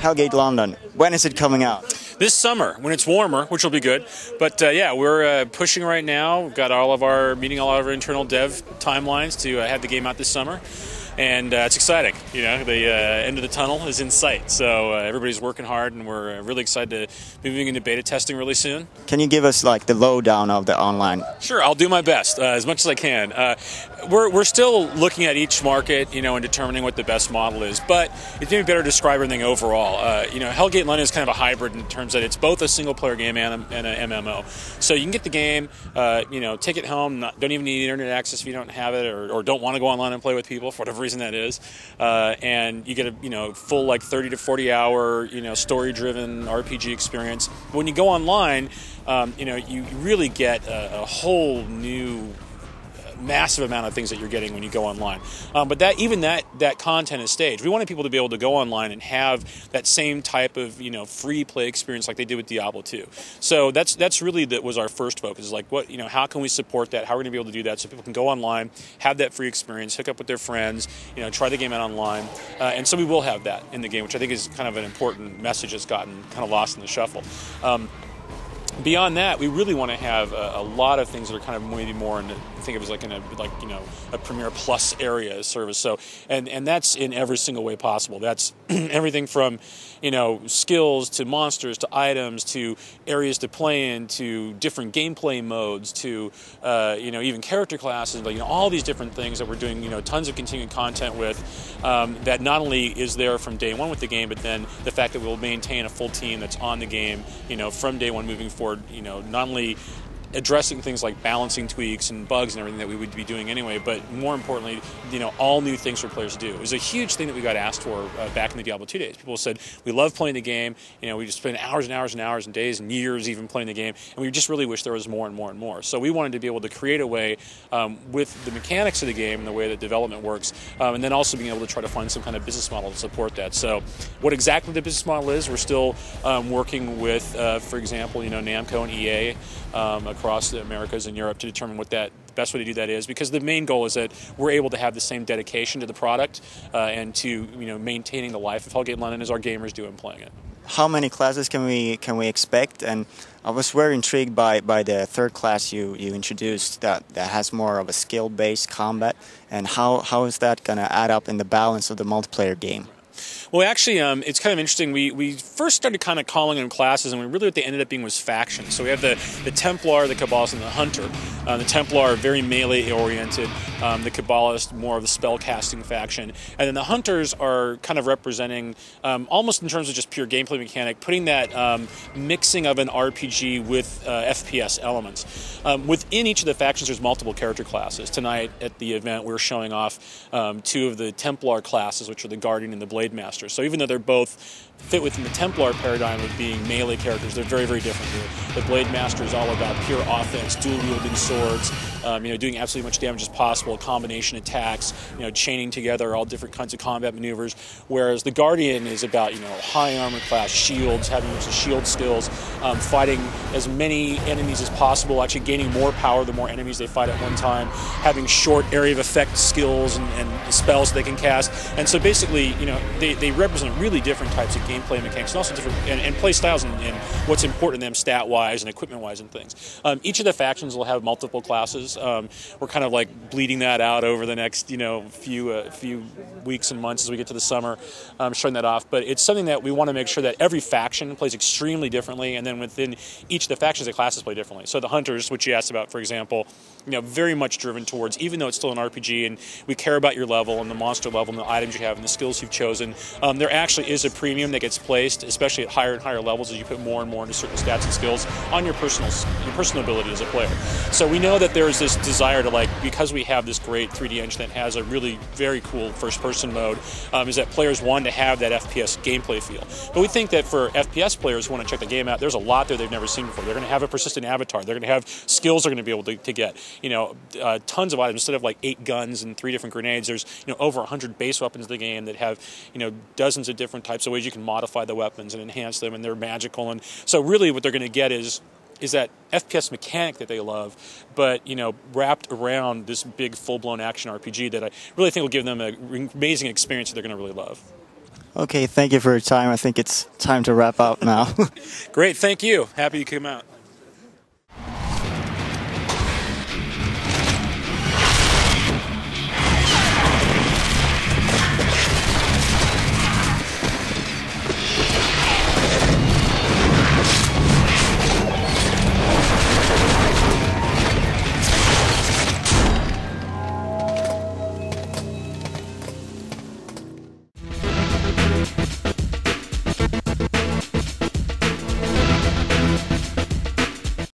Hellgate London. When is it coming out? This summer, when it's warmer, which will be good. But yeah, we're pushing right now. We've got meeting all of our internal dev timelines to have the game out this summer. And it's exciting. You know, the end of the tunnel is in sight. So everybody's working hard, and we're really excited to be moving into beta testing really soon. Can you give us like the lowdown of the online? Sure, I'll do my best as much as I can. We're still looking at each market, you know, and determining what the best model is. But it's maybe better to describe everything overall. You know, Hellgate London is kind of a hybrid in terms that it's both a single-player game and an MMO. So you can get the game, you know, take it home. Don't even need internet access if you don't have it, or don't want to go online and play with people for whatever reason that is, and you get a full like 30 to 40 hour story-driven RPG experience. When you go online, you really get a whole new massive amount of things that you're getting when you go online. But that content is staged. We wanted people to be able to go online and have that same type of free play experience like they did with Diablo 2. So that's really was our first focus. Is like how can we support that? How are we going to be able to do that so people can go online, have that free experience, hook up with their friends, try the game out online, and so we will have that in the game, which I think is kind of an important message that's gotten kind of lost in the shuffle. Beyond that, we really want to have a lot of things that are kind of maybe more in think of as a Premier Plus area service. So and that's in every single way possible. That's everything from skills to monsters to items to areas to play in to different gameplay modes to even character classes. All these different things that we're doing tons of continuing content with that not only is there from day one with the game, but then the fact that we'll maintain a full team that's on the game from day one moving forward. Not only addressing things like balancing tweaks and bugs and everything that we would be doing anyway, but more importantly, all new things for players to do. It was a huge thing that we got asked for back in the Diablo 2 days. People said, we love playing the game, we just spend hours and hours and hours and days and years even playing the game, and we just really wish there was more and more and more. So we wanted to be able to create a way with the mechanics of the game and the way that development works, and then also being able to try to find some kind of business model to support that. So what exactly the business model is, we're still working with, for example, Namco and EA across the Americas and Europe to determine what the best way to do that is, because the main goal is that we're able to have the same dedication to the product and to maintaining the life of Hellgate London as our gamers do in playing it. How many classes can we expect? And I was very intrigued by the third class you introduced that has more of a skill-based combat, and how is that going to add up in the balance of the multiplayer game? Well, actually, it's kind of interesting. We first started kind of calling them classes, and really what they ended up being was factions. So we have the Templar, the Kabbalist, and the Hunter. The Templar are very melee-oriented. The Kabbalist, more of the spell-casting faction. And then the Hunters are kind of representing, almost in terms of just pure gameplay mechanic, putting that mixing of an RPG with FPS elements. Within each of the factions, there's multiple character classes. Tonight at the event, we're showing off two of the Templar classes, which are the Guardian and the Blade Master. So even though they're both fit within the Templar paradigm of being melee characters, they're very, very different here. The Blade Master is all about pure offense, dual-wielding swords, doing absolutely much damage as possible, combination attacks, chaining together all different kinds of combat maneuvers, whereas the Guardian is about, high armor class, shields, having use of shield skills, fighting as many enemies as possible, actually gaining more power the more enemies they fight at one time, having short area of effect skills and spells they can cast. And so basically, they represent really different types of gameplay mechanics and also different and play styles and what's important to them stat-wise and equipment-wise and things. Each of the factions will have multiple classes. We're kind of like bleeding that out over the next few weeks and months as we get to the summer, showing that off. But it's something that we want to make sure that every faction plays extremely differently, and then within each of the factions, the classes play differently. So the Hunters, which you asked about, for example, very much driven towards, even though it's still an RPG and we care about your level and the monster level and the items you have and the skills you've chosen, there actually is a premium that gets placed, especially at higher and higher levels as you put more and more into certain stats and skills on your personal ability as a player. So we know that there's this desire to, because we have this great 3D engine that has a really very cool first-person mode, is that players want to have that FPS gameplay feel. But we think that for FPS players who want to check the game out, there's a lot there they've never seen before. They're going to have a persistent avatar. They're going to have skills they're going to be able to get. Tons of items. Instead of 8 guns and 3 different grenades, there's over 100 base weapons in the game that have dozens of different types of ways you can modify the weapons and enhance them, and they're magical. And so really what they're going to get is that FPS mechanic that they love, but wrapped around this big full-blown action RPG that I really think will give them an amazing experience that they're going to really love. Okay, thank you for your time. I think it's time to wrap up now. Great, thank you. Happy you came out.